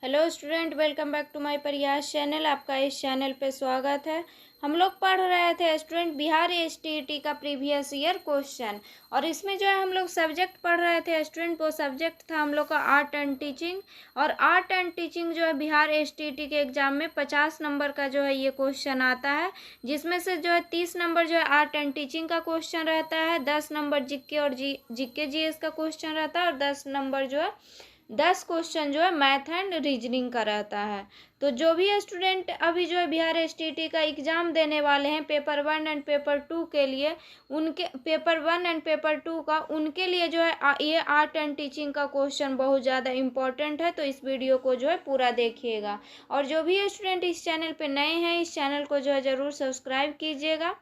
Hello student, welcome back to my Prayas channel. आपका इस channel पे स्वागत है। हम लोग पढ़ रहे थे स्टूडेंट बिहार एसटीईटी का प्रीवियस ईयर क्वेश्चन, और इसमें जो है हम लोग सब्जेक्ट पढ़ रहे थे स्टूडेंट। वो सब्जेक्ट था हम लोग का आर्ट एंड टीचिंग, और आर्ट एंड टीचिंग जो है बिहार एसटीईटी के एग्जाम में 50 नंबर का जो है ये क्वेश्चन आता है, जिसमें से जो है 30 नंबर जो है आर्ट एंड टीचिंग का क्वेश्चन रहता है, 10 नंबर जीके और जीके जीएस का क्वेश्चन रहता है, और 10 नंबर जो है 10 क्वेश्चन जो है मैथ एंड रीजनिंग का रहता है। तो जो भी स्टूडेंट अभी जो है बिहार एसटीईटी का एग्जाम देने वाले हैं पेपर 1 एंड पेपर 2 के लिए, उनके पेपर 1 एंड पेपर 2 का उनके लिए जो है ये आर्ट एंड टीचिंग का क्वेश्चन बहुत ज़्यादा इंपॉर्टेंट है। तो इस वीडियो को जो है पूरा देखिएगा, और जो भी स्टूडेंट इस चैनल पे नए हैं इस चैनल को जो है ज़रूर सब्सक्राइब कीजिएगा।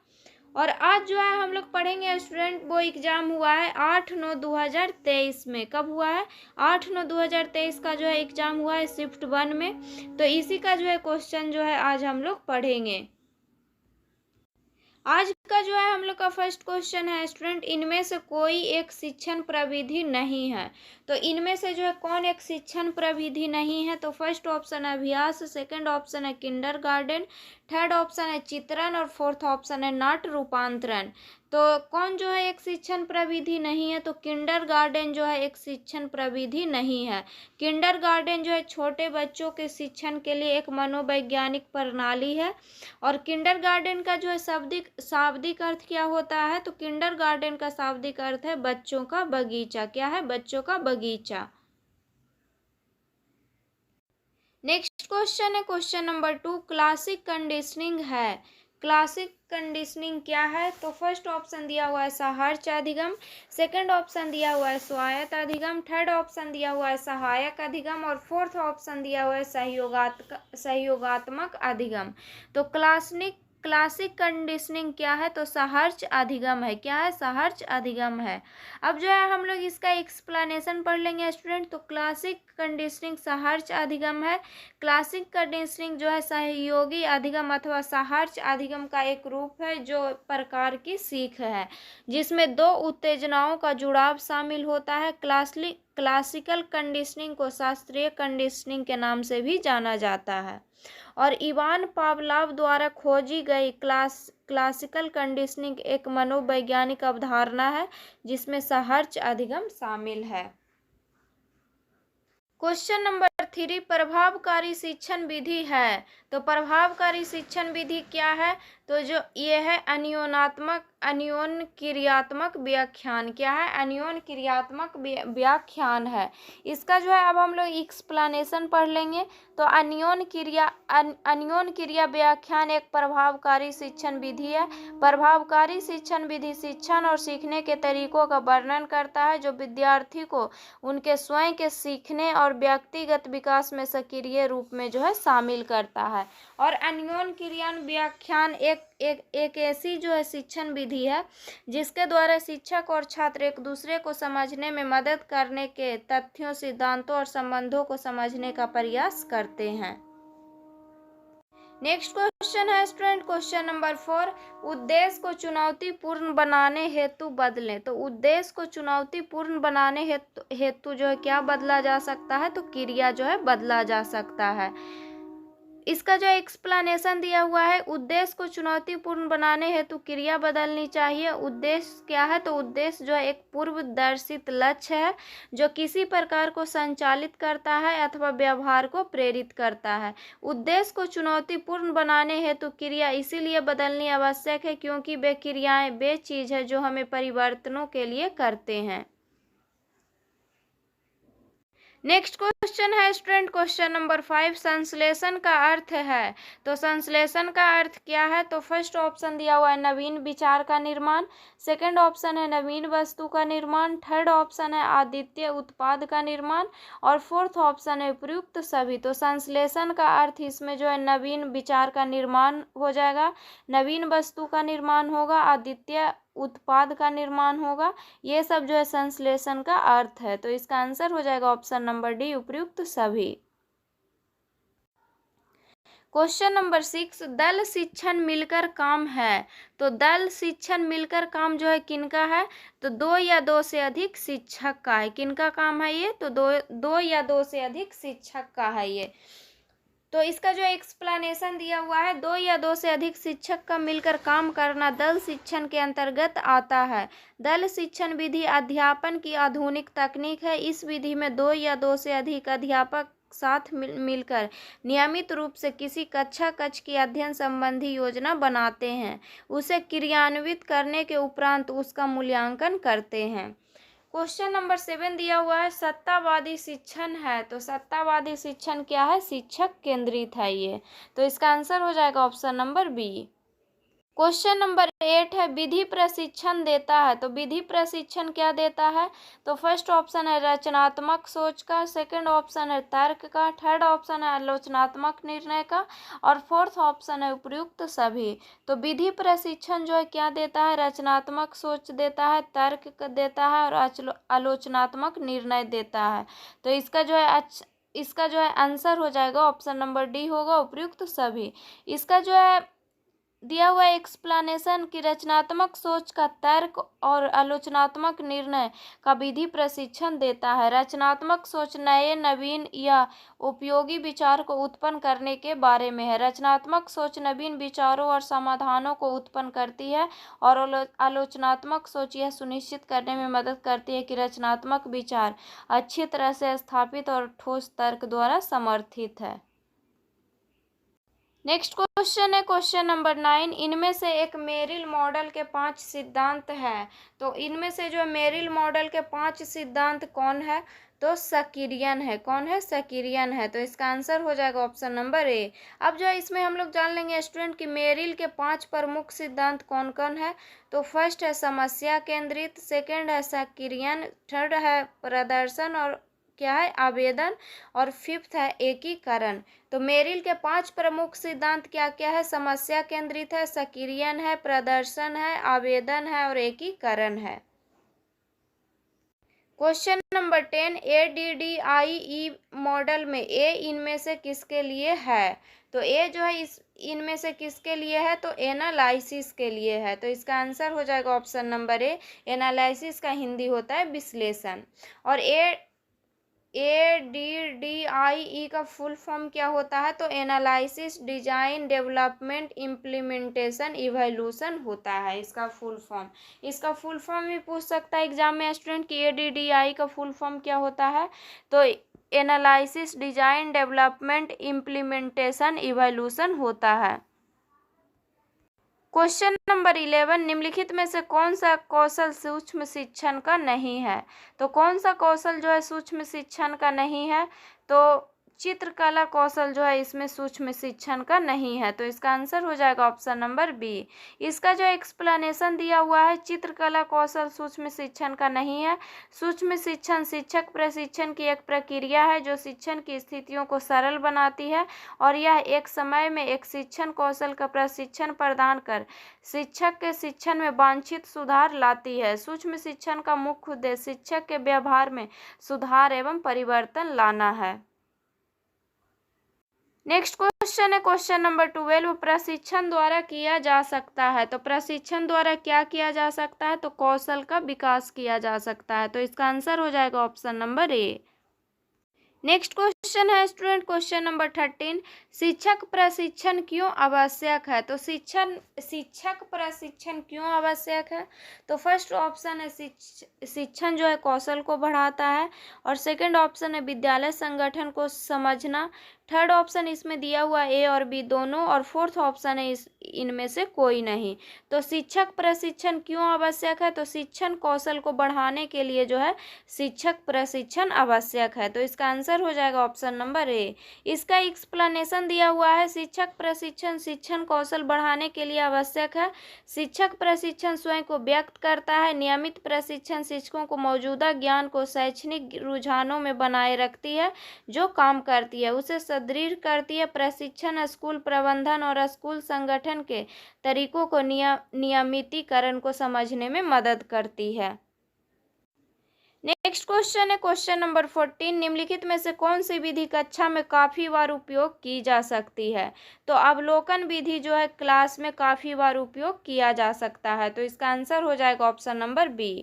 और आज जो है हम लोग पढ़ेंगे स्टूडेंट, वो एग्ज़ाम हुआ है 8/9/2023 में। कब हुआ है? 8/9/2023 का जो है एग्ज़ाम हुआ है शिफ्ट 1 में। तो इसी का जो है क्वेश्चन जो है आज हम लोग पढ़ेंगे। आज का जो है हम लोग का फर्स्ट क्वेश्चन है स्टूडेंट, इनमें से कोई एक शिक्षण प्रविधि नहीं है। तो इनमें से जो है कौन एक शिक्षण प्रविधि नहीं है? तो फर्स्ट ऑप्शन है अभ्यास, सेकंड ऑप्शन है किंडरगार्टन, थर्ड ऑप्शन है चित्रण, और फोर्थ ऑप्शन है नाट्य रूपांतरण। तो कौन जो है एक शिक्षण प्रविधि नहीं है? तो किंडरगार्टन जो है एक शिक्षण प्रविधि नहीं है। किंडरगार्टन जो है छोटे बच्चों के शिक्षण के लिए एक मनोवैज्ञानिक प्रणाली है। और किंडरगार्टन का जो है शाब्दिक अर्थ क्या होता है? तो किंडरगार्टन का शाब्दिक अर्थ है बच्चों का बगीचा। क्या है? बच्चों का बगीचा। नेक्स्ट क्वेश्चन है क्वेश्चन नंबर 2, क्लासिक कंडीशनिंग है। क्लासिक कंडीशनिंग क्या है? तो फर्स्ट ऑप्शन दिया हुआ है साहर्च अधिगम, सेकंड ऑप्शन दिया हुआ है स्वायत्त अधिगम, थर्ड ऑप्शन दिया हुआ है सहायक अधिगम, और फोर्थ ऑप्शन दिया हुआ है सहयोगात्मक अधिगम। तो क्लासिक कंडीशनिंग क्या है? तो साहर्च अधिगम है। क्या है? साहर्च अधिगम है। अब जो है हम लोग इसका एक्सप्लेनेशन पढ़ लेंगे स्टूडेंट। तो क्लासिक कंडीशनिंग साहर्च अधिगम है। क्लासिक कंडीशनिंग जो है सहयोगी अधिगम अथवा साहर्च अधिगम का एक रूप है, जो प्रकार की सीख है जिसमें दो उत्तेजनाओं का जुड़ाव शामिल होता है। क्लासिकल कंडीशनिंग को शास्त्रीय कंडीशनिंग के नाम से भी जाना जाता है। और इवान पावलोव द्वारा खोजी गई क्लासिकल कंडीशनिंग एक मनोवैज्ञानिक अवधारणा है जिसमें साहर्च अधिगम शामिल है। क्वेश्चन नंबर 3, प्रभावकारी शिक्षण विधि है। तो प्रभावकारी शिक्षण विधि क्या है? तो जो ये है अन्योन क्रियात्मक व्याख्यान। क्या है? अन्योन क्रियात्मक व्याख्यान है। इसका जो है अब हम लोग एक्सप्लेनेशन पढ़ लेंगे। तो अन्योन क्रिया व्याख्यान एक प्रभावकारी शिक्षण विधि है। प्रभावकारी शिक्षण विधि शिक्षण और सीखने के तरीकों का वर्णन करता है, जो विद्यार्थी को उनके स्वयं के सीखने और व्यक्तिगत विकास में सक्रिय रूप में जो है शामिल करता है। और अन्योन क्रियान व्याख्यान एक ऐसी जो है शिक्षण विधि है जिसके द्वारा शिक्षक और छात्र एक दूसरे को समझने में मदद करने के तथ्यों, सिद्धांतों और संबंधों को समझने का प्रयास करते हैं। नेक्स्ट क्वेश्चन है स्टूडेंट क्वेश्चन नंबर 4, उद्देश्य को चुनौतीपूर्ण बनाने हेतु बदलें। तो उद्देश्य को चुनौतीपूर्ण बनाने हेतु जो है क्या बदला जा सकता है? तो क्रिया जो है बदला जा सकता है। इसका जो एक्सप्लेनेशन दिया हुआ है, उद्देश्य को चुनौतीपूर्ण बनाने हेतु क्रिया बदलनी चाहिए। उद्देश्य क्या है? तो उद्देश्य जो है एक पूर्वदर्शित लक्ष्य है जो किसी प्रकार को संचालित करता है अथवा व्यवहार को प्रेरित करता है। उद्देश्य को चुनौतीपूर्ण बनाने हेतु क्रिया इसीलिए बदलनी आवश्यक है क्योंकि वे क्रियाएं वे चीज है जो हमें परिवर्तनों के लिए करते हैं। नेक्स्ट क्वेश्चन है स्टूडेंट क्वेश्चन नंबर 5, संश्लेषण का अर्थ है। तो संश्लेषण का अर्थ क्या है? तो फर्स्ट ऑप्शन दिया हुआ है नवीन विचार का निर्माण, सेकंड ऑप्शन है नवीन वस्तु का निर्माण, थर्ड ऑप्शन है अद्वितीय उत्पाद का निर्माण, और फोर्थ ऑप्शन है उपयुक्त सभी। तो संश्लेषण का अर्थ इसमें जो है नवीन विचार का निर्माण हो जाएगा, नवीन वस्तु का निर्माण होगा, अद्वितीय उत्पाद का निर्माण होगा। ये सब जो है संश्लेषण का अर्थ है। तो इसका आंसर हो जाएगा ऑप्शन नंबर डी, उपयुक्त सभी। क्वेश्चन नंबर 6, दल शिक्षण मिलकर काम है। तो दल शिक्षण मिलकर काम जो है किनका है? तो दो या दो से अधिक शिक्षक का है। किनका काम है ये? तो दो या दो से अधिक शिक्षक का है ये। तो इसका जो एक्सप्लेनेशन दिया हुआ है, दो या दो से अधिक शिक्षक का मिलकर काम करना दल शिक्षण के अंतर्गत आता है। दल शिक्षण विधि अध्यापन की आधुनिक तकनीक है। इस विधि में दो या दो से अधिक अध्यापक साथ मिलकर नियमित रूप से किसी कक्ष की अध्ययन संबंधी योजना बनाते हैं, उसे क्रियान्वित करने के उपरांत उसका मूल्यांकन करते हैं। क्वेश्चन नंबर 7 दिया हुआ है, सत्तावादी शिक्षण है। तो सत्तावादी शिक्षण क्या है? शिक्षक केंद्रित है ये। तो इसका आंसर हो जाएगा option number B. Question number 8 है, विधि प्रशिक्षण देता है। तो विधि प्रशिक्षण क्या देता है? तो फर्स्ट ऑप्शन है रचनात्मक सोच का, सेकंड ऑप्शन है तर्क का, थर्ड ऑप्शन है आलोचनात्मक निर्णय का, और फोर्थ ऑप्शन है उपयुक्त सभी। तो विधि प्रशिक्षण जो है क्या देता है? रचनात्मक सोच देता है, तर्क देता है और आलोचनात्मक निर्णय देता है। तो इसका जो है आंसर हो जाएगा ऑप्शन नंबर डी होगा, उपयुक्त सभी। इसका जो है दिया हुआ एक्सप्लेनेशन की रचनात्मक सोच का तर्क और आलोचनात्मक निर्णय का विधि प्रशिक्षण देता है। रचनात्मक सोच नए, नवीन या उपयोगी विचार को उत्पन्न करने के बारे में है। रचनात्मक सोच नवीन विचारों और समाधानों को उत्पन्न करती है और आलोचनात्मक सोच यह सुनिश्चित करने में मदद करती है कि रचनात्मक विचार अच्छी तरह से स्थापित और ठोस तर्क द्वारा समर्थित है। नेक्स्ट क्वेश्चन है क्वेश्चन नंबर 9, इनमें से एक मेरिल मॉडल के 5 सिद्धांत है। तो इनमें से जो मेरिल मॉडल के 5 सिद्धांत कौन है? तो सकिरियन है। कौन है? सकिरियन है। तो इसका आंसर हो जाएगा ऑप्शन नंबर ए। अब जो है इसमें हम लोग जान लेंगे स्टूडेंट कि मेरिल के 5 प्रमुख सिद्धांत कौन कौन है। तो फर्स्ट है समस्या केंद्रित, सेकंड है सकिरियन, थर्ड है प्रदर्शन और क्या है? आवेदन, और फिफ्थ है एकीकरण। तो मेरिल के 5 प्रमुख सिद्धांत क्या क्या है? समस्या केंद्रित है, सक्रियन है, प्रदर्शन है, आवेदन है और एकीकरण है। क्वेश्चन नंबर 10, ADDIE मॉडल में ए इनमें से किसके लिए है? तो ए जो है इनमें से किसके लिए है? तो एनालिसिस के लिए है। तो इसका आंसर हो जाएगा ऑप्शन नंबर ए। एनालिसिस का हिंदी होता है विश्लेषण। और ADDIE का फुल फॉर्म क्या होता है? तो analysis, design, development, implementation, evaluation होता है इसका फुल फॉर्म। इसका फुल फॉर्म भी पूछ सकता है एग्जाम में स्टूडेंट कि ADDIE का फुल फॉर्म क्या होता है। तो analysis, design, development, implementation, evaluation होता है। क्वेश्चन नंबर 11, निम्नलिखित में से कौन सा कौशल सूक्ष्म शिक्षण का नहीं है? तो कौन सा कौशल जो है सूक्ष्म शिक्षण का नहीं है? तो चित्रकला कौशल जो है इसमें सूक्ष्म शिक्षण का नहीं है। तो इसका आंसर हो जाएगा ऑप्शन नंबर बी। इसका जो एक्सप्लेनेशन दिया हुआ है, चित्रकला कौशल सूक्ष्म शिक्षण का नहीं है। सूक्ष्म शिक्षण शिक्षक प्रशिक्षण की एक प्रक्रिया है जो शिक्षण की स्थितियों को सरल बनाती है और यह एक समय में एक शिक्षण कौशल का प्रशिक्षण प्रदान कर शिक्षक के शिक्षण में वांछित सुधार लाती है। सूक्ष्म शिक्षण का मुख्य उद्देश्य शिक्षक के व्यवहार में सुधार एवं परिवर्तन लाना है। नेक्स्ट क्वेश्चन है क्वेश्चन नंबर 12, प्रशिक्षण द्वारा किया जा सकता है। तो प्रशिक्षण द्वारा क्या किया जा सकता है? तो कौशल का विकास किया जा सकता है। तो इसका आंसर हो जाएगा option number A. Next question है स्टूडेंट क्वेश्चन नंबर 13, शिक्षक प्रशिक्षण क्यों आवश्यक है? तो शिक्षक प्रशिक्षण क्यों आवश्यक है? तो फर्स्ट ऑप्शन है शिक्षण जो है कौशल को बढ़ाता है, और सेकंड ऑप्शन है विद्यालय संगठन को समझना, थर्ड ऑप्शन इसमें दिया हुआ ए और बी दोनों, और फोर्थ ऑप्शन है इनमें से कोई नहीं। तो शिक्षक प्रशिक्षण क्यों आवश्यक है? तो शिक्षण कौशल को बढ़ाने के लिए जो है शिक्षक प्रशिक्षण आवश्यक है। तो इसका आंसर हो जाएगा ऑप्शन नंबर ए। इसका एक्सप्लेनेशन दिया हुआ है, शिक्षक प्रशिक्षण शिक्षण कौशल बढ़ाने के लिए आवश्यक है। शिक्षक प्रशिक्षण स्वयं को व्यक्त करता है। नियमित प्रशिक्षण शिक्षकों को मौजूदा ज्ञान को शैक्षणिक रुझानों में बनाए रखती है जो काम करती है, उसे सुदृढ़ करती है। प्रशिक्षण स्कूल प्रबंधन और स्कूल संगठन के तरीकों को नियमितीकरण को समझने में मदद करती है। नेक्स्ट क्वेश्चन है क्वेश्चन नंबर 14, निम्नलिखित में से कौन सी विधि कक्षा में काफी बार उपयोग की जा सकती है। तो अवलोकन विधि जो है क्लास में काफी बार उपयोग किया जा सकता है, तो इसका आंसर हो जाएगा option number B.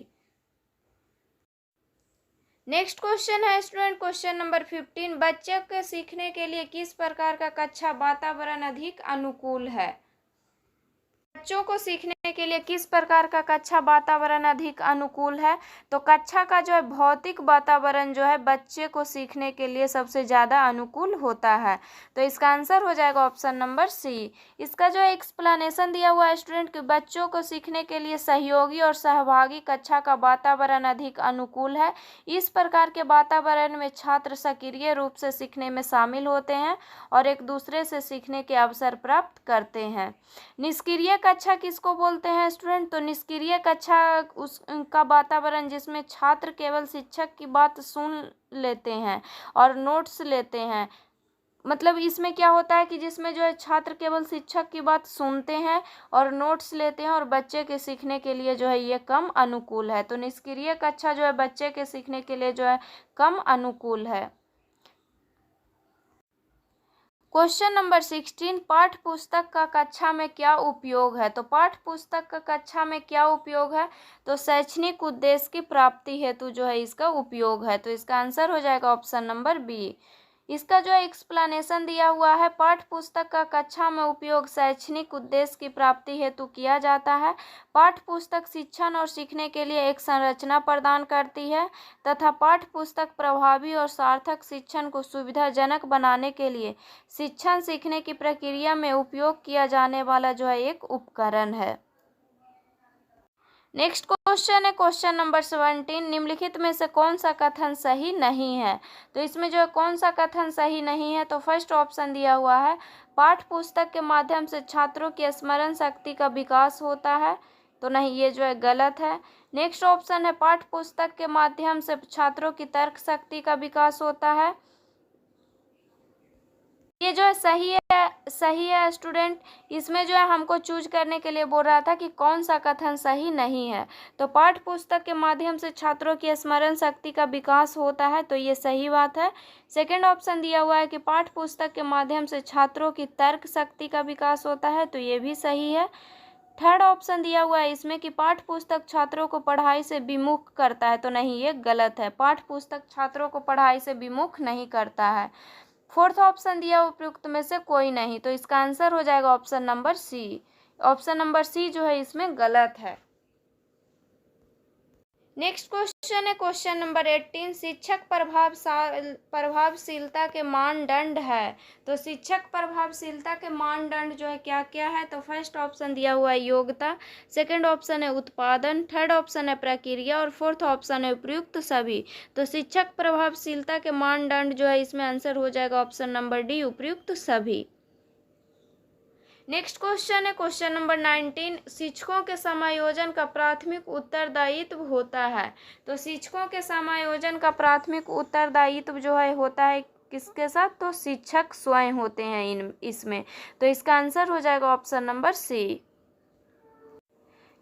Next question है स्टूडेंट क्वेश्चन नंबर 15, बच्चे के सीखने के लिए किस प्रकार का कक्षा वातावरण अधिक अनुकूल है। बच्चों को सीखने के लिए किस प्रकार का कक्षा वातावरण अधिक अनुकूल है। तो कक्षा का जो है भौतिक वातावरण जो है बच्चे को सीखने के लिए सबसे ज़्यादा अनुकूल होता है, तो इसका आंसर हो जाएगा ऑप्शन नंबर सी। इसका जो है एक्सप्लेनेशन दिया हुआ है स्टूडेंट कि बच्चों को सीखने के लिए सहयोगी और सहभागी कक्षा का वातावरण अधिक अनुकूल है। इस प्रकार के वातावरण में छात्र सक्रिय रूप से सीखने में शामिल होते हैं और एक दूसरे से सीखने के अवसर प्राप्त करते हैं। निष्क्रिय कक्षा किसको बोलते हैं स्टूडेंट। तो निष्क्रिय कक्षा उसका वातावरण जिसमें छात्र केवल शिक्षक की बात सुन लेते हैं और नोट्स लेते हैं। मतलब इसमें क्या होता है कि जिसमें जो है छात्र केवल शिक्षक की बात सुनते हैं और नोट्स लेते हैं और बच्चे के सीखने के लिए जो है ये कम अनुकूल है। तो निष्क्रिय कक्षा जो है बच्चे के सीखने के लिए जो है कम अनुकूल है। क्वेश्चन नंबर 16, पाठ्य पुस्तक का कक्षा में क्या उपयोग है। तो पाठ्य पुस्तक का कक्षा में क्या उपयोग है। तो शैक्षणिक उद्देश्य की प्राप्ति हेतु जो है इसका उपयोग है, तो इसका आंसर हो जाएगा ऑप्शन नंबर बी। इसका जो है एक्सप्लेनेशन दिया हुआ है, पाठ्य पुस्तक का कक्षा में उपयोग शैक्षणिक उद्देश्य की प्राप्ति हेतु किया जाता है। पाठ्य पुस्तक शिक्षण और सीखने के लिए एक संरचना प्रदान करती है तथा पाठ्य पुस्तक प्रभावी और सार्थक शिक्षण को सुविधाजनक बनाने के लिए शिक्षण सीखने की प्रक्रिया में उपयोग किया जाने वाला जो है एक उपकरण है। नेक्स्ट क्वेश्चन है क्वेश्चन नंबर 17, निम्नलिखित में से कौन सा कथन सही नहीं है। तो इसमें जो है कौन सा कथन सही नहीं है। तो फर्स्ट ऑप्शन दिया हुआ है, पाठ्य पुस्तक के माध्यम से छात्रों की स्मरण शक्ति का विकास होता है। तो नहीं, ये जो है गलत है। नेक्स्ट ऑप्शन है, पाठ्य पुस्तक के माध्यम से छात्रों की तर्क शक्ति का विकास होता है। ये जो है सही है स्टूडेंट। इसमें जो है हमको चूज करने के लिए बोल रहा था कि कौन सा कथन सही नहीं है। तो पाठ्य पुस्तक के माध्यम से छात्रों की स्मरण शक्ति का विकास होता है, तो ये सही बात है। सेकंड ऑप्शन दिया हुआ है कि पाठ्य पुस्तक के माध्यम से छात्रों की तर्क शक्ति का विकास होता है, तो ये भी सही है। थर्ड ऑप्शन दिया हुआ है इसमें कि पाठ्य पुस्तक छात्रों को पढ़ाई से विमुख करता है, तो नहीं, ये गलत है। पाठ्य पुस्तक छात्रों को पढ़ाई से विमुख नहीं करता है। फोर्थ ऑप्शन दिया उपयुक्त में से कोई नहीं, तो इसका आंसर हो जाएगा option number C. Option number C जो है इसमें गलत है। नेक्स्ट क्वेश्चन है क्वेश्चन नंबर 18, शिक्षक प्रभावशीलता के मानदंड है। तो शिक्षक प्रभावशीलता के मानदंड जो है क्या क्या है। तो फर्स्ट ऑप्शन दिया हुआ है योग्यता, सेकंड ऑप्शन है उत्पादन, थर्ड ऑप्शन है प्रक्रिया और फोर्थ ऑप्शन है उपयुक्त सभी। तो शिक्षक प्रभावशीलता के मानदंड जो है इसमें आंसर हो जाएगा ऑप्शन नंबर डी, उपयुक्त सभी। नेक्स्ट क्वेश्चन है क्वेश्चन नंबर 19, शिक्षकों के समायोजन का प्राथमिक उत्तरदायित्व होता है। तो शिक्षकों के समायोजन का प्राथमिक उत्तरदायित्व जो है होता है किसके साथ। तो शिक्षक स्वयं होते हैं इसमें, तो इसका आंसर हो जाएगा option number C.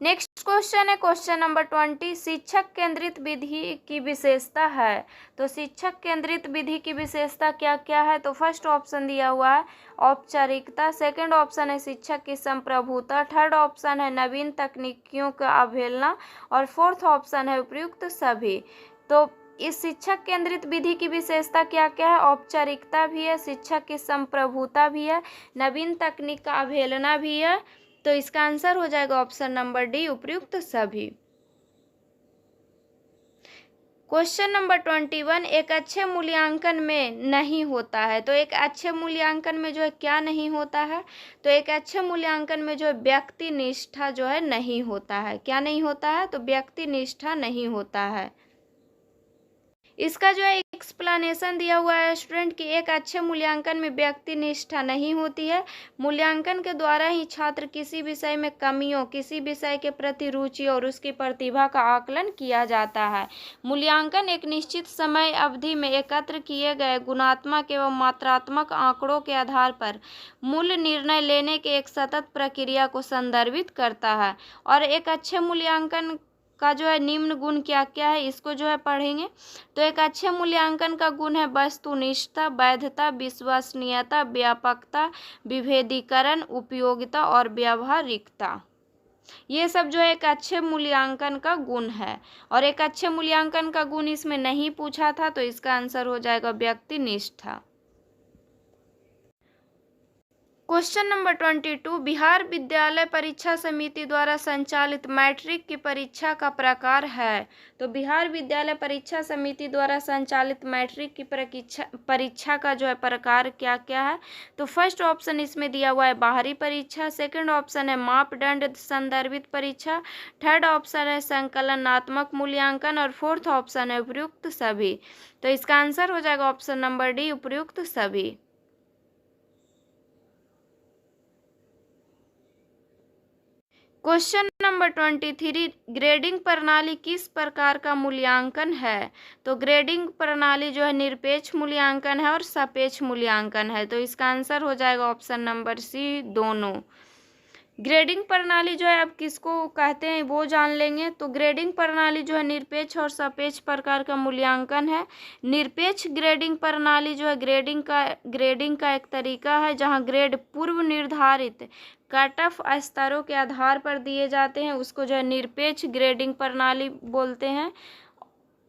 Next question है क्वेश्चन नंबर 20, शिक्षक केंद्रित विधि की विशेषता है। तो शिक्षक केंद्रित विधि की विशेषता क्या क्या है। तो फर्स्ट ऑप्शन दिया हुआ है औपचारिकता, सेकंड ऑप्शन है शिक्षक की संप्रभुता, थर्ड ऑप्शन है नवीन तकनीकियों का अवहेलना और फोर्थ ऑप्शन है उपयुक्त सभी। तो इस शिक्षक केंद्रित विधि की विशेषता क्या क्या है। औपचारिकता भी है, शिक्षक की संप्रभुता भी है, नवीन तकनीक का अवहेलना भी है, तो इसका आंसर हो जाएगा ऑप्शन नंबर डी, उपयुक्त सभी। क्वेश्चन नंबर 21, एक अच्छे मूल्यांकन में नहीं होता है। तो एक अच्छे मूल्यांकन में जो है क्या नहीं होता है। तो एक अच्छे मूल्यांकन में जो है व्यक्ति निष्ठा जो है नहीं होता है। क्या नहीं होता है। तो व्यक्ति निष्ठा नहीं होता है। इसका जो है एक्सप्लेनेशन दिया हुआ है स्टूडेंट कि एक अच्छे मूल्यांकन में व्यक्ति निष्ठा नहीं होती है। मूल्यांकन के द्वारा ही छात्र किसी विषय में कमियों, किसी विषय के प्रति रुचि और उसकी प्रतिभा का आकलन किया जाता है। मूल्यांकन एक निश्चित समय अवधि में एकत्र किए गए गुणात्मक एवं मात्रात्मक आंकड़ों के आधार पर मूल्य निर्णय लेने के एक सतत प्रक्रिया को संदर्भित करता है और एक अच्छे मूल्यांकन का जो है निम्न गुण क्या क्या है, इसको जो है पढ़ेंगे। तो एक अच्छे मूल्यांकन का गुण है वस्तुनिष्ठता, वैधता, विश्वसनीयता, व्यापकता, विभेदीकरण, उपयोगिता और व्यावहारिकता। ये सब जो है एक अच्छे मूल्यांकन का गुण है। और एक अच्छे मूल्यांकन का गुण इसमें नहीं पूछा था, तो इसका आंसर हो जाएगा व्यक्तिनिष्ठा। क्वेश्चन नंबर 22, बिहार विद्यालय परीक्षा समिति द्वारा संचालित मैट्रिक की परीक्षा का प्रकार है। तो बिहार विद्यालय परीक्षा समिति द्वारा संचालित मैट्रिक की परीक्षा का जो है प्रकार क्या क्या है। तो फर्स्ट ऑप्शन इसमें दिया हुआ है बाहरी परीक्षा, सेकंड ऑप्शन है मापदंड संदर्भित परीक्षा, थर्ड ऑप्शन है संकलनात्मक मूल्यांकन और फोर्थ ऑप्शन है उपयुक्त सभी। तो इसका आंसर हो जाएगा ऑप्शन नंबर डी, उपयुक्त सभी। क्वेश्चन नंबर 23, ग्रेडिंग प्रणाली किस प्रकार का मूल्यांकन है। तो ग्रेडिंग प्रणाली जो है निरपेक्ष मूल्यांकन है और सापेक्ष मूल्यांकन है। तो इसका आंसर हो जाएगा ऑप्शन नंबर सी, दोनों। ग्रेडिंग प्रणाली जो है अब किसको कहते हैं वो जान लेंगे। तो ग्रेडिंग प्रणाली जो है निरपेक्ष और सापेक्ष प्रकार का मूल्यांकन है। निरपेक्ष ग्रेडिंग प्रणाली जो है ग्रेडिंग का एक तरीका है जहां ग्रेड पूर्व निर्धारित कट ऑफ स्तरों के आधार पर दिए जाते हैं, उसको जो है निरपेक्ष ग्रेडिंग प्रणाली बोलते हैं।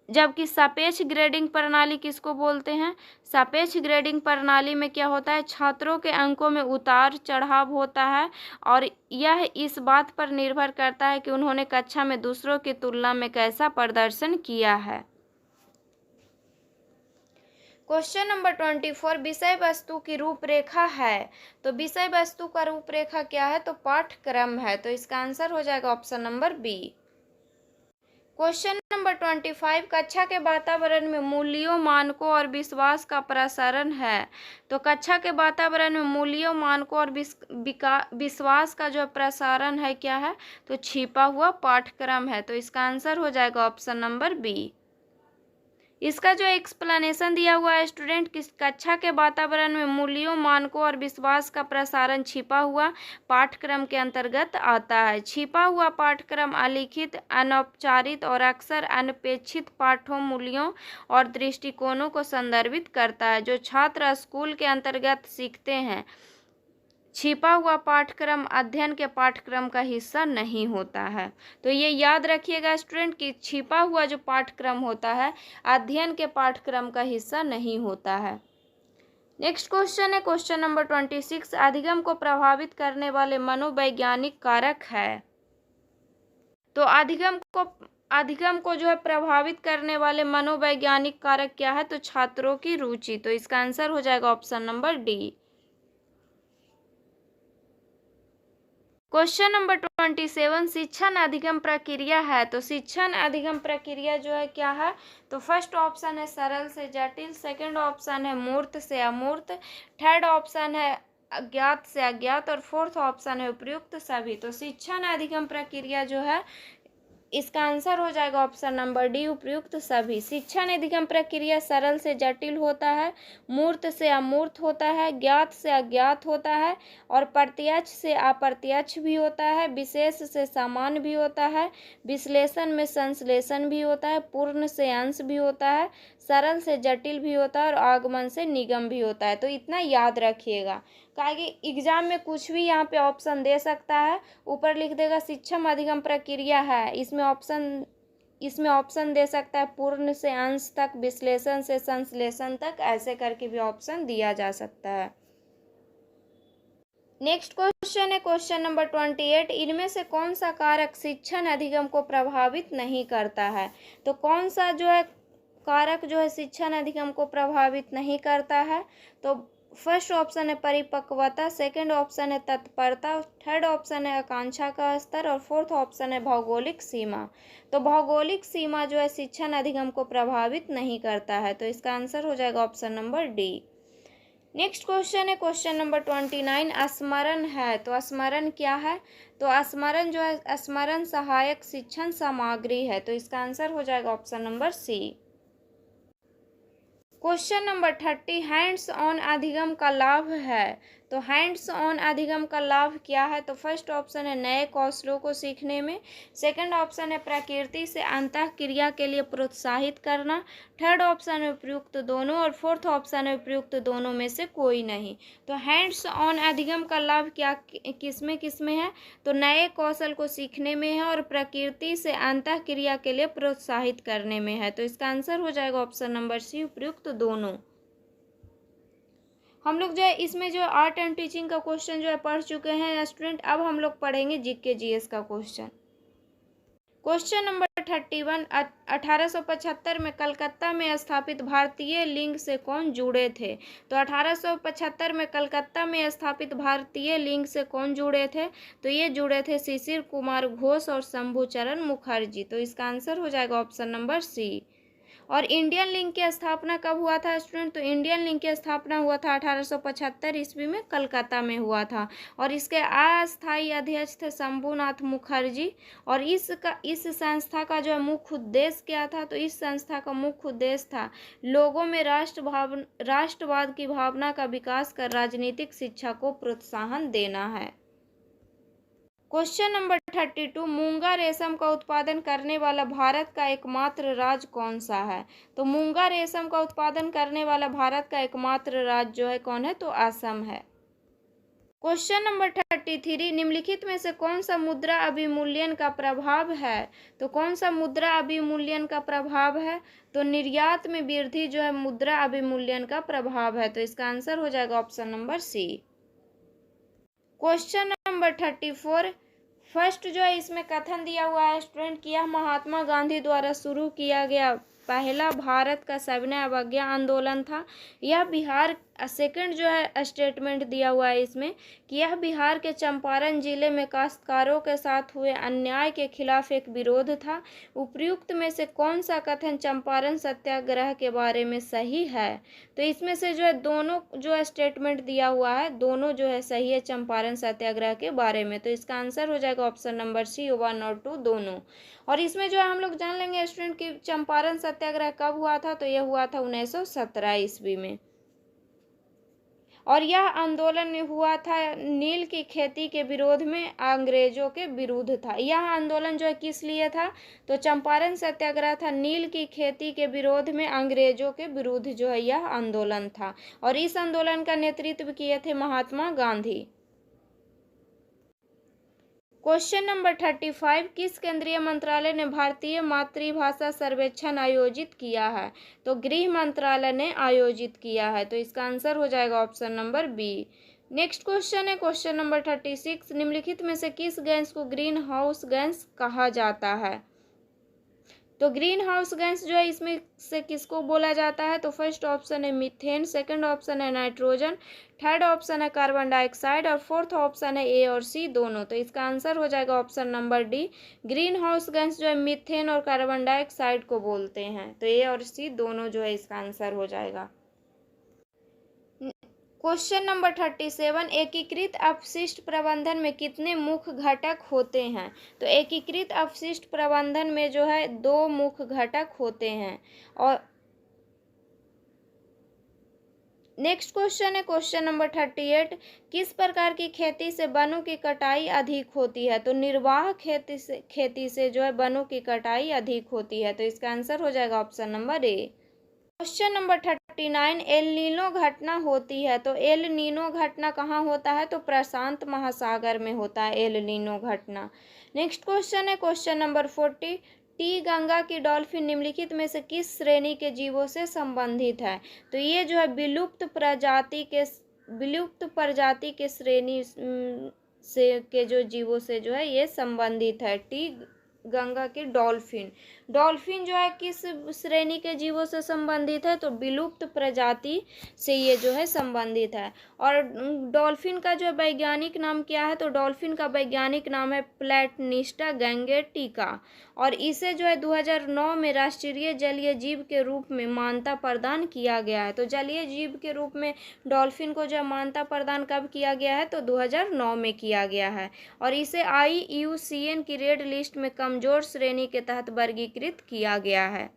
जबकि सापेक्ष ग्रेडिंग प्रणाली किसको बोलते हैं। सापेक्ष ग्रेडिंग प्रणाली में क्या होता है, छात्रों के अंकों में उतार चढ़ाव होता है और यह इस बात पर निर्भर करता है कि उन्होंने कक्षा में दूसरों की तुलना में कैसा प्रदर्शन किया है। क्वेश्चन नंबर 24, विषय वस्तु की रूपरेखा है। तो विषय वस्तु का रूपरेखा क्या है, तो पाठ्यक्रम है। तो इसका आंसर हो जाएगा option number B. Question number 25, कक्षा के वातावरण में मूल्यों, मानकों और विश्वास का प्रसारण है। तो कक्षा के वातावरण में मूल्यों, मानकों और विश्वास का जो प्रसारण है क्या है, तो छिपा हुआ पाठ्यक्रम है। तो इसका आंसर हो जाएगा ऑप्शन नंबर बी। इसका जो एक्सप्लेनेशन दिया हुआ है स्टूडेंट, किस कक्षा के वातावरण में मूल्यों, मानकों और विश्वास का प्रसारण छिपा हुआ पाठ्यक्रम के अंतर्गत आता है। छिपा हुआ पाठ्यक्रम अलिखित, अनौपचारिक और अक्सर अनपेक्षित पाठों, मूल्यों और दृष्टिकोणों को संदर्भित करता है जो छात्र स्कूल के अंतर्गत सीखते हैं। छिपा हुआ पाठ्यक्रम अध्ययन के पाठ्यक्रम का हिस्सा नहीं होता है। तो ये याद रखिएगा स्टूडेंट कि छिपा हुआ जो पाठ्यक्रम होता है अध्ययन के पाठ्यक्रम का हिस्सा नहीं होता है। नेक्स्ट क्वेश्चन है क्वेश्चन नंबर 26, अधिगम को प्रभावित करने वाले मनोवैज्ञानिक कारक है। तो अधिगम को जो है प्रभावित करने वाले मनोवैज्ञानिक कारक क्या है, तो छात्रों की रुचि। तो इसका आंसर हो जाएगा option number D. Question number 27, शिक्षण अधिगम प्रक्रिया है। तो शिक्षण अधिगम प्रक्रिया जो है क्या है, तो फर्स्ट ऑप्शन है सरल से जटिल, सेकंड ऑप्शन है मूर्त से अमूर्त, थर्ड ऑप्शन है अज्ञात से अज्ञात और फोर्थ ऑप्शन है उपयुक्त सभी। तो शिक्षण अधिगम प्रक्रिया जो है इसका आंसर हो जाएगा ऑप्शन नंबर डी, उपयुक्त सभी। शिक्षण अधिगम प्रक्रिया सरल से जटिल होता है, मूर्त से अमूर्त होता है, ज्ञात से अज्ञात होता है और प्रत्यक्ष से अप्रत्यक्ष भी होता है, विशेष से सामान्य भी होता है, विश्लेषण में संश्लेषण भी होता है, पूर्ण से अंश भी होता है, सरल से जटिल भी होता है और आगमन से निगम भी होता है। तो इतना याद रखिएगा कि एग्जाम में कुछ भी यहाँ पे ऑप्शन दे सकता है। ऊपर लिख देगा शिक्षण अधिगम प्रक्रिया है, इसमें ऑप्शन दे सकता है पूर्ण से अंश तक, विश्लेषण से संश्लेषण तक, ऐसे करके भी ऑप्शन दिया जा सकता है। नेक्स्ट क्वेश्चन है क्वेश्चन नंबर 28, इनमें से कौन सा कारक शिक्षण अधिगम को प्रभावित नहीं करता है। तो कौन सा जो है कारक जो है शिक्षण अधिगम को प्रभावित नहीं करता है। तो फर्स्ट ऑप्शन है परिपक्वता, सेकंड ऑप्शन है तत्परता, थर्ड ऑप्शन है आकांक्षा का स्तर और फोर्थ ऑप्शन है भौगोलिक सीमा। तो भौगोलिक सीमा जो है शिक्षण अधिगम को प्रभावित नहीं करता है। तो इसका आंसर हो जाएगा option number D. Next question है क्वेश्चन नंबर 29, स्मरण है। तो स्मरण क्या है, तो स्मरण जो है स्मरण सहायक शिक्षण सामग्री है। तो इसका आंसर हो जाएगा option number C. Question number 30, hands on अधिगम का लाभ है। तो हैंड्स ऑन अधिगम का लाभ क्या है? तो फर्स्ट ऑप्शन है नए कौशलों को सीखने में, सेकंड ऑप्शन है प्रकृति से अंतःक्रिया के लिए प्रोत्साहित करना, थर्ड ऑप्शन है उपयुक्त दोनों और फोर्थ ऑप्शन है उपयुक्त दोनों में से कोई नहीं। तो हैंड्स ऑन अधिगम का लाभ क्या किसमें है? तो नए कौशल को सीखने में है और प्रकृति से अंतःक्रिया के लिए प्रोत्साहित करने में है। तो इसका आंसर हो जाएगा ऑप्शन नंबर सी, उपयुक्त दोनों। हम लोग जो है इसमें जो आर्ट एंड टीचिंग का क्वेश्चन जो है पढ़ चुके हैं स्टूडेंट। अब हम लोग पढ़ेंगे जीके जीएस का क्वेश्चन। क्वेश्चन नंबर 31, 1875 में कलकत्ता में स्थापित भारतीय लिंग से कौन जुड़े थे? तो 1875 में कलकत्ता में स्थापित भारतीय लिंग से कौन जुड़े थे? तो ये जुड़े थे शिशिर कुमार घोष और शंभुचरण मुखर्जी। तो इसका आंसर हो जाएगा ऑप्शन नंबर सी। और इंडियन लिंग की स्थापना कब हुआ था स्टूडेंट? तो इंडियन लिंग की स्थापना हुआ था 1875 ईस्वी में, कलकत्ता में हुआ था। और इसके अस्थायी अध्यक्ष थे शंभुनाथ मुखर्जी। और इस संस्था का जो मुख्य उद्देश्य क्या था? तो इस संस्था का मुख्य उद्देश्य था लोगों में राष्ट्रवाद की भावना का विकास कर राजनीतिक शिक्षा को प्रोत्साहन देना है। क्वेश्चन नंबर 32, मूंगा रेशम का उत्पादन करने वाला भारत का एकमात्र राज्य कौन सा है? तो मूंगा रेशम का उत्पादन करने वाला भारत का एकमात्र राज्य जो है कौन है? तो असम है। क्वेश्चन नंबर 33, निम्नलिखित में से कौन सा मुद्रा अभिमूल्यन का प्रभाव है? तो कौन सा मुद्रा अभिमूल्यन का प्रभाव है? तो निर्यात में वृद्धि जो है मुद्रा अभिमूल्यन का प्रभाव है। तो इसका आंसर हो जाएगा option number C. Question number 34, first जो है इसमें कथन दिया हुआ है स्टूडेंट कि यह महात्मा गांधी द्वारा शुरू किया गया पहला भारत का सविनय अवज्ञा आंदोलन था। यह बिहार, सेकंड जो है स्टेटमेंट दिया हुआ है इसमें कि यह बिहार के चंपारण जिले में काश्तकारों के साथ हुए अन्याय के खिलाफ एक विरोध था। उपयुक्त में से कौन सा कथन चंपारण सत्याग्रह के बारे में सही है? तो इसमें से जो है दोनों जो है स्टेटमेंट दिया हुआ है दोनों जो है सही है चंपारण सत्याग्रह के बारे में। तो इसका आंसर हो जाएगा ऑप्शन नंबर सी, 1 और 2 दोनों। और इसमें जो है हम लोग जान लेंगे स्टूडेंट कि चंपारण सत्याग्रह कब हुआ था? तो यह हुआ था 1917 ईस्वी में। और यह आंदोलन हुआ था नील की खेती के विरोध में, अंग्रेजों के विरुद्ध था। यह आंदोलन जो है किस लिए था? तो चंपारण सत्याग्रह था नील की खेती के विरोध में, अंग्रेजों के विरुद्ध जो है यह आंदोलन था। और इस आंदोलन का नेतृत्व किए थे महात्मा गांधी। क्वेश्चन नंबर 35, किस केंद्रीय मंत्रालय ने भारतीय मातृभाषा सर्वेक्षण आयोजित किया है? तो गृह मंत्रालय ने आयोजित किया है। तो इसका आंसर हो जाएगा option number B. Next question है क्वेश्चन नंबर 36, निम्नलिखित में से किस गैस को ग्रीन हाउस गैस कहा जाता है? तो ग्रीन हाउस गैस जो है इसमें से किसको बोला जाता है? तो फर्स्ट ऑप्शन है मीथेन, सेकंड ऑप्शन है नाइट्रोजन, थर्ड ऑप्शन है कार्बन डाइऑक्साइड और फोर्थ ऑप्शन है ए और सी दोनों। तो इसका आंसर हो जाएगा option number D. Green house gas जो है मीथेन और कार्बन डाइऑक्साइड को बोलते हैं। तो ए और सी दोनों जो है इसका आंसर हो जाएगा। क्वेश्चन नंबर 37, एकीकृत अपशिष्ट प्रबंधन में कितने मुख्य घटक होते हैं? तो एकीकृत अपशिष्ट प्रबंधन में जो है 2 मुख्य घटक होते हैं। और नेक्स्ट क्वेश्चन है क्वेश्चन नंबर 38, किस प्रकार की खेती से वनों की कटाई अधिक होती है? तो निर्वाह खेती से जो है वनों की कटाई अधिक होती है। तो इसका आंसर हो जाएगा option number A. Question number 39, El Nino घटना होती है। तो एल नीनो घटना कहाँ होता है? तो प्रशांत महासागर में होता है एल नीनो घटना। नेक्स्ट क्वेश्चन है क्वेश्चन नंबर 40, टी गंगा की डॉल्फिन निम्नलिखित में से किस श्रेणी के जीवों से संबंधित है? तो ये जो है विलुप्त प्रजाति के श्रेणी से के जो जीवों से जो है ये संबंधित है। टी गंगा की डॉल्फिन जो है किस श्रेणी के जीवों से संबंधित है? तो विलुप्त प्रजाति से ये जो है संबंधित है। और डॉल्फिन का जो वैज्ञानिक नाम क्या है? तो डॉल्फिन का वैज्ञानिक नाम है प्लेटनिस्टा गैंगेटिका। और इसे जो है 2009 में राष्ट्रीय जलीय जीव के रूप में मान्यता प्रदान किया गया है। तो जलीय जीव के रूप में डॉल्फिन को जो मान्यता प्रदान कब किया गया है? तो 2009 में किया गया है। और इसे IUCN की रेड लिस्ट में कमजोर श्रेणी के तहत वर्गीकृत किया गया है।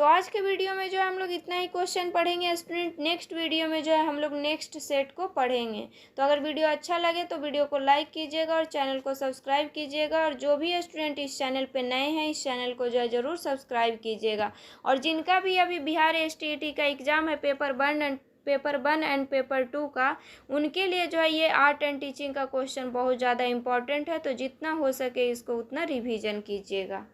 तो आज के वीडियो में जो है हम लोग इतना ही क्वेश्चन पढ़ेंगे स्टूडेंट। नेक्स्ट वीडियो में जो है हम लोग नेक्स्ट सेट को पढ़ेंगे। तो अगर वीडियो अच्छा लगे तो वीडियो को लाइक कीजिएगा और चैनल को सब्सक्राइब कीजिएगा। और जो भी स्टूडेंट इस चैनल पे नए हैं, इस चैनल को जो है ज़रूर सब्सक्राइब कीजिएगा। और जिनका भी अभी बिहार STET का एग्ज़ाम है, पेपर 1 एंड पेपर 2 का, उनके लिए जो है ये आर्ट एंड टीचिंग का क्वेश्चन बहुत ज़्यादा इंपॉर्टेंट है। तो जितना हो सके इसको उतना रिवीजन कीजिएगा।